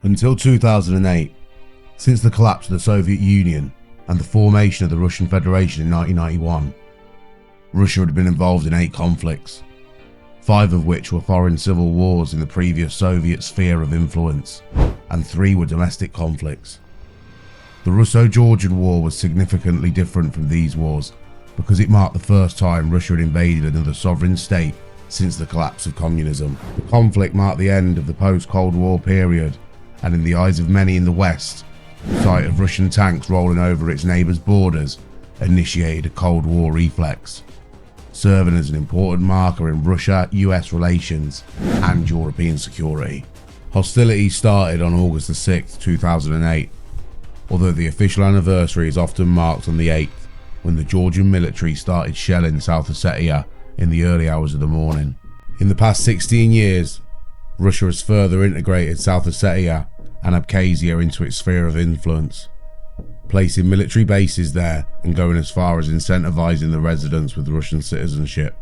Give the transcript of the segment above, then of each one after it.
Until 2008, since the collapse of the Soviet Union and the formation of the Russian Federation in 1991, Russia had been involved in 8 conflicts, 5 of which were foreign civil wars in the previous Soviet sphere of influence, and 3 were domestic conflicts. The Russo Georgian War was significantly different from these wars because it marked the first time Russia had invaded another sovereign state since the collapse of communism. The conflict marked the end of the post-Cold War period, and in the eyes of many in the West, the sight of Russian tanks rolling over its neighbours' borders initiated a Cold War reflex, serving as an important marker in Russia-US relations and European security. Hostilities started on August 6, 2008, although the official anniversary is often marked on the 8th, when the Georgian military started shelling South Ossetia in the early hours of the morning. In the past 16 years, Russia has further integrated South Ossetia and Abkhazia into its sphere of influence, placing military bases there and going as far as incentivizing the residents with Russian citizenship.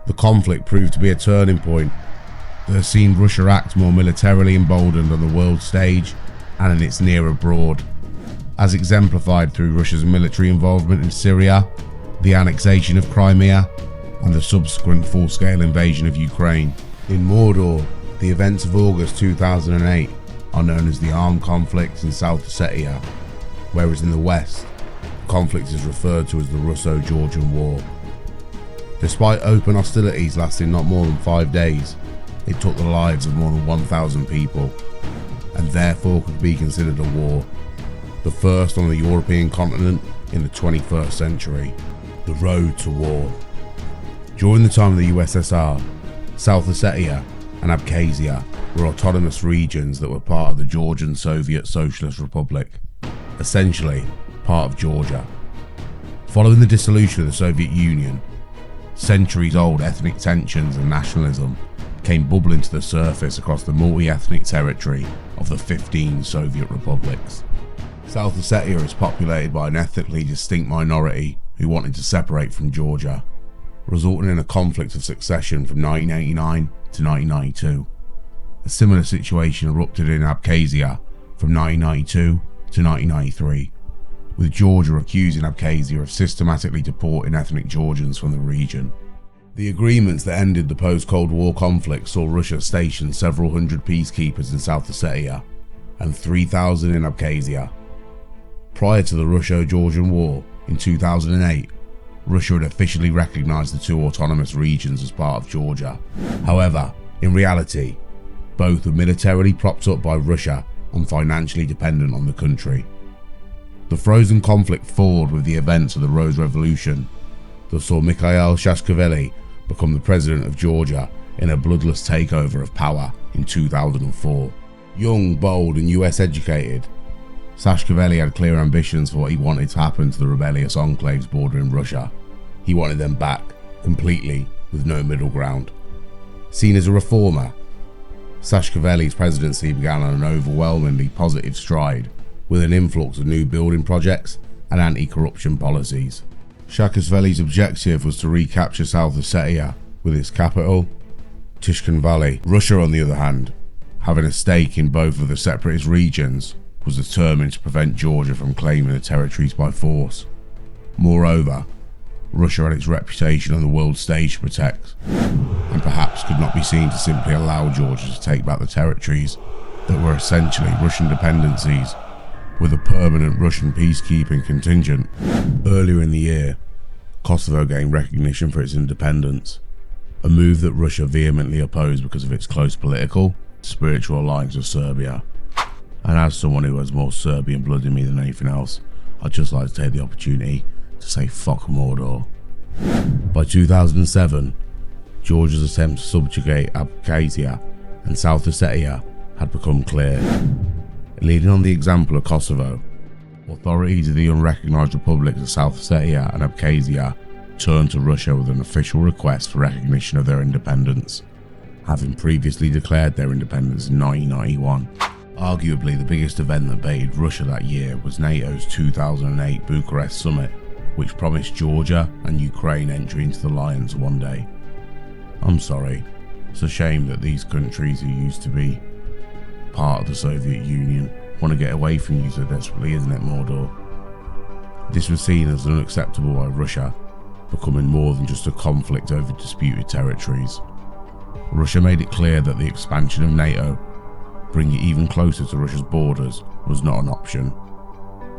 The conflict proved to be a turning point that has seen Russia act more militarily emboldened on the world stage and in its near abroad, as exemplified through Russia's military involvement in Syria, the annexation of Crimea, and the subsequent full-scale invasion of Ukraine. In Mordor, the events of August 2008 are known as the armed conflicts in South Ossetia, whereas in the West, the conflict is referred to as the Russo Georgian War. Despite open hostilities lasting not more than 5 days, it took the lives of more than 1,000 people, and therefore could be considered a war, the first on the European continent in the 21st century. The road to war. During the time of the USSR, South Ossetia and Abkhazia were autonomous regions that were part of the Georgian Soviet Socialist Republic, essentially part of Georgia. Following the dissolution of the Soviet Union, centuries-old ethnic tensions and nationalism came bubbling to the surface across the multi-ethnic territory of the 15 Soviet republics. South Ossetia is populated by an ethnically distinct minority who wanted to separate from Georgia, resulting in a conflict of succession from 1989 to 1992. A similar situation erupted in Abkhazia from 1992 to 1993, with Georgia accusing Abkhazia of systematically deporting ethnic Georgians from the region. The agreements that ended the post-Cold War conflict saw Russia station several hundred peacekeepers in South Ossetia and 3,000 in Abkhazia. Prior to the Russo Georgian War in 2008, Russia had officially recognised the 2 autonomous regions as part of Georgia. However, in reality, both were militarily propped up by Russia and financially dependent on the country. The frozen conflict thawed with the events of the Rose Revolution that saw Mikhail Saakashvili become the president of Georgia in a bloodless takeover of power in 2004. Young, bold and US educated, Saakashvili had clear ambitions for what he wanted to happen to the rebellious enclaves bordering Russia. He wanted them back, completely, with no middle ground. Seen as a reformer, Saakashvili's presidency began on an overwhelmingly positive stride, with an influx of new building projects and anti-corruption policies. Saakashvili's objective was to recapture South Ossetia with its capital, Tishkin Valley. Russia, on the other hand, having a stake in both of the separatist regions, was determined to prevent Georgia from claiming the territories by force. Moreover, Russia had its reputation on the world stage to protect, and perhaps could not be seen to simply allow Georgia to take back the territories that were essentially Russian dependencies, with a permanent Russian peacekeeping contingent. Earlier in the year, Kosovo gained recognition for its independence, a move that Russia vehemently opposed because of its close political, spiritual alliance with Serbia. And as someone who has more Serbian blood in me than anything else, I'd just like to take the opportunity to say fuck Mordor. By 2007, Georgia's attempt to subjugate Abkhazia and South Ossetia had become clear. Leading on the example of Kosovo, authorities of the unrecognised republics of South Ossetia and Abkhazia turned to Russia with an official request for recognition of their independence, having previously declared their independence in 1991. Arguably the biggest event that baited Russia that year was NATO's 2008 Bucharest summit, which promised Georgia and Ukraine entry into the alliance one day. I'm sorry, it's a shame that these countries who used to be part of the Soviet Union. Want to get away from you so desperately, isn't it, Mordor? This was seen as unacceptable by Russia, becoming more than just a conflict over disputed territories. Russia made it clear that the expansion of NATO, bringing it even closer to Russia's borders, was not an option.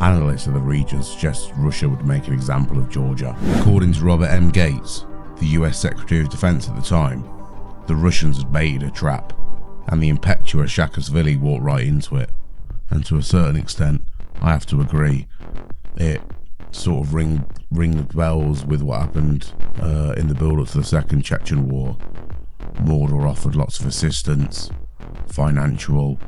Analysts of the region suggested Russia would make an example of Georgia. According to Robert M. Gates, the US Secretary of Defense at the time, the Russians had baited a trap, and the impetuous Saakashvili walked right into it. And to a certain extent, I have to agree, it sort of ring the bells with what happened in the build-up to the Second Chechen War. Mordor offered lots of assistance, financial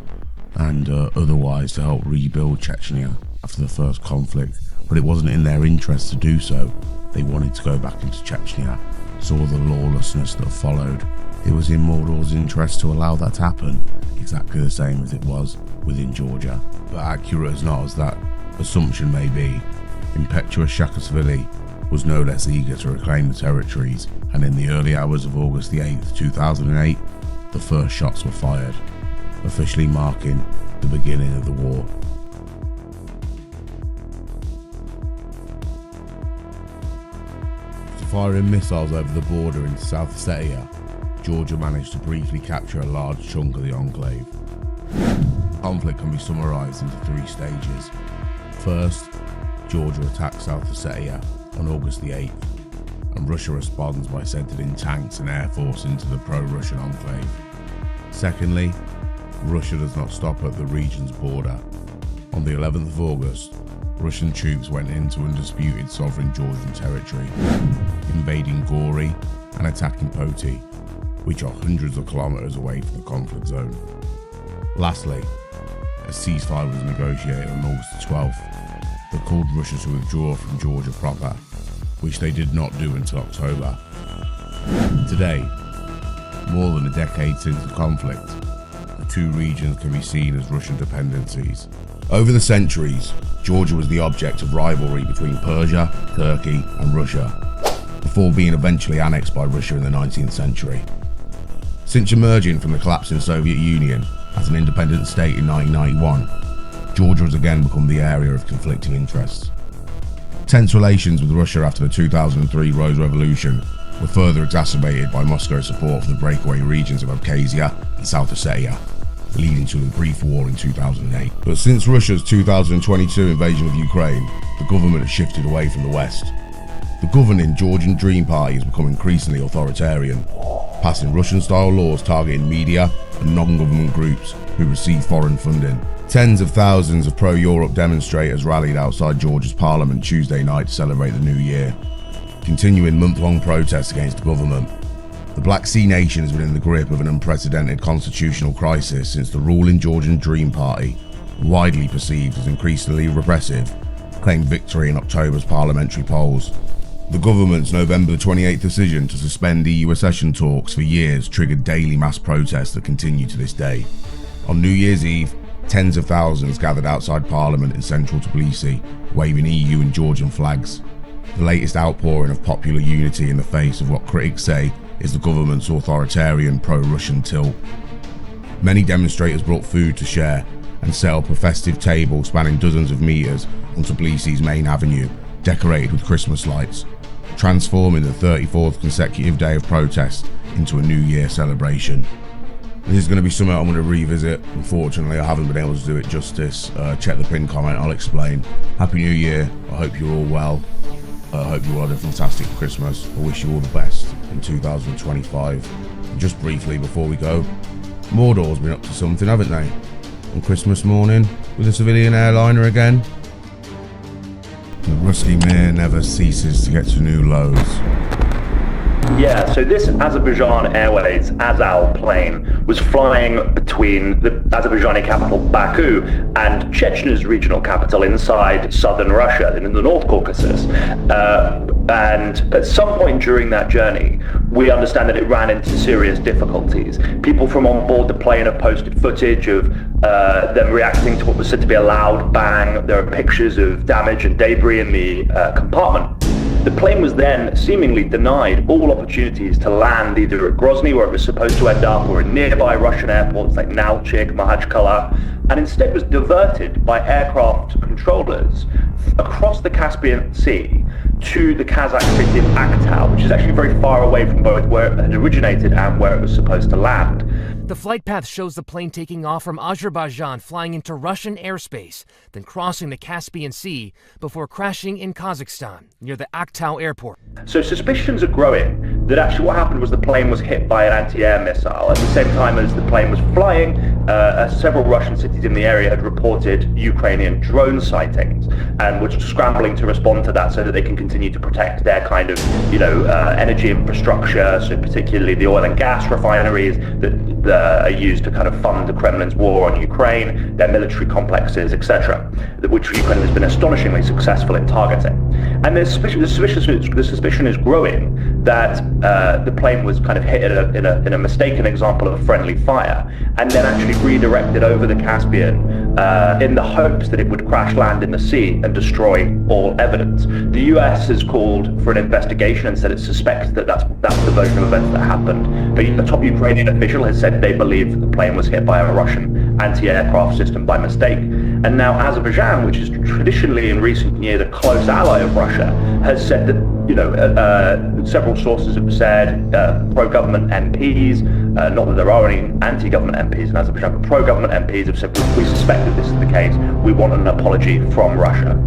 and otherwise, to help rebuild Chechnya after the first conflict, but it wasn't in their interest to do so. They wanted to go back into Chechnya, saw the lawlessness that followed. It was in Mordor's interest to allow that to happen, exactly the same as it was within Georgia. But accurate as not as that assumption may be, impetuous Saakashvili was no less eager to reclaim the territories, and in the early hours of August the 8th, 2008, the first shots were fired, officially marking the beginning of the war. After firing missiles over the border into South Ossetia, Georgia managed to briefly capture a large chunk of the enclave. The conflict can be summarised into 3 stages. First, Georgia attacks South Ossetia on August the 8th, and Russia responds by sending in tanks and air force into the pro-Russian enclave. Secondly, Russia does not stop at the region's border. On the 11th of August, Russian troops went into undisputed sovereign Georgian territory, invading Gori and attacking Poti, which are hundreds of kilometers away from the conflict zone. Lastly, a ceasefire was negotiated on August 12th that called Russia to withdraw from Georgia proper, which they did not do until October. Today, more than a decade since the conflict, the 2 regions can be seen as Russian dependencies. Over the centuries, Georgia was the object of rivalry between Persia, Turkey and Russia, before being eventually annexed by Russia in the 19th century. Since emerging from the collapsing Soviet Union as an independent state in 1991, Georgia has again become the area of conflicting interests. Tense relations with Russia after the 2003 Rose Revolution were further exacerbated by Moscow's support for the breakaway regions of Abkhazia and South Ossetia, leading to a brief war in 2008. But since Russia's 2022 invasion of Ukraine, the government has shifted away from the West. The governing Georgian Dream Party has become increasingly authoritarian, passing Russian-style laws targeting media and non-government groups who receive foreign funding. Tens of thousands of pro-Europe demonstrators rallied outside Georgia's parliament Tuesday night to celebrate the new year, continuing month-long protests against the government. The Black Sea nation has been in the grip of an unprecedented constitutional crisis since the ruling Georgian Dream Party, widely perceived as increasingly repressive, claimed victory in October's parliamentary polls. The government's November 28th decision to suspend EU accession talks for years triggered daily mass protests that continue to this day. On New Year's Eve, tens of thousands gathered outside Parliament in central Tbilisi, waving EU and Georgian flags. The latest outpouring of popular unity in the face of what critics say is the government's authoritarian pro-Russian tilt. Many demonstrators brought food to share and set up a festive table spanning dozens of metres on Tbilisi's main avenue, decorated with Christmas lights, transforming the 34th consecutive day of protest into a New Year celebration. This is going to be something I'm going to revisit. Unfortunately, I haven't been able to do it justice. Check the pinned comment, I'll explain. Happy New Year. I hope you're all well. I hope you all had a fantastic Christmas. I wish you all the best in 2025. And just briefly before we go, Mordor's been up to something, haven't they? On Christmas morning, with a civilian airliner again. The Rusty Mir never ceases to get to new lows. Yeah, so this Azerbaijan Airways Azal plane was flying between the Azerbaijani capital Baku and Chechnya's regional capital inside southern Russia, in the North Caucasus. And at some point during that journey, we understand that it ran into serious difficulties. People from on board the plane have posted footage of them reacting to what was said to be a loud bang. There are pictures of damage and debris in the compartment. The plane was then seemingly denied all opportunities to land either at Grozny, where it was supposed to end up, or in nearby Russian airports like Nalchik, Makhachkala, and instead was diverted by aircraft controllers across the Caspian Sea to the Kazakh city of Aktau, which is actually very far away from both where it had originated and where it was supposed to land. The flight path shows the plane taking off from Azerbaijan, flying into Russian airspace, then crossing the Caspian Sea before crashing in Kazakhstan, near the Aktau airport. So suspicions are growing that actually what happened was the plane was hit by an anti-air missile. At the same time as the plane was flying, several Russian cities in the area had reported Ukrainian drone sightings and were scrambling to respond to that so that they can continue to protect their kind of, energy infrastructure, so particularly the oil and gas refineries that are used to kind of fund the Kremlin's war on Ukraine, their military complexes, etc., which Ukraine has been astonishingly successful in targeting. And the suspicion is growing that the plane was kind of hit in a mistaken example of a friendly fire, and then actually redirected over the Caspian in the hopes that it would crash land in the sea and destroy all evidence. The US has called for an investigation and said it suspects that that's the version of events that happened. But a top Ukrainian official has said they believe that the plane was hit by a Russian anti-aircraft system by mistake. And now Azerbaijan, which is traditionally in recent years a close ally of Russia, has said that, several sources have said, pro-government MPs, not that there are any anti-government MPs in Azerbaijan, but pro-government MPs have said, we suspect that this is the case, we want an apology from Russia.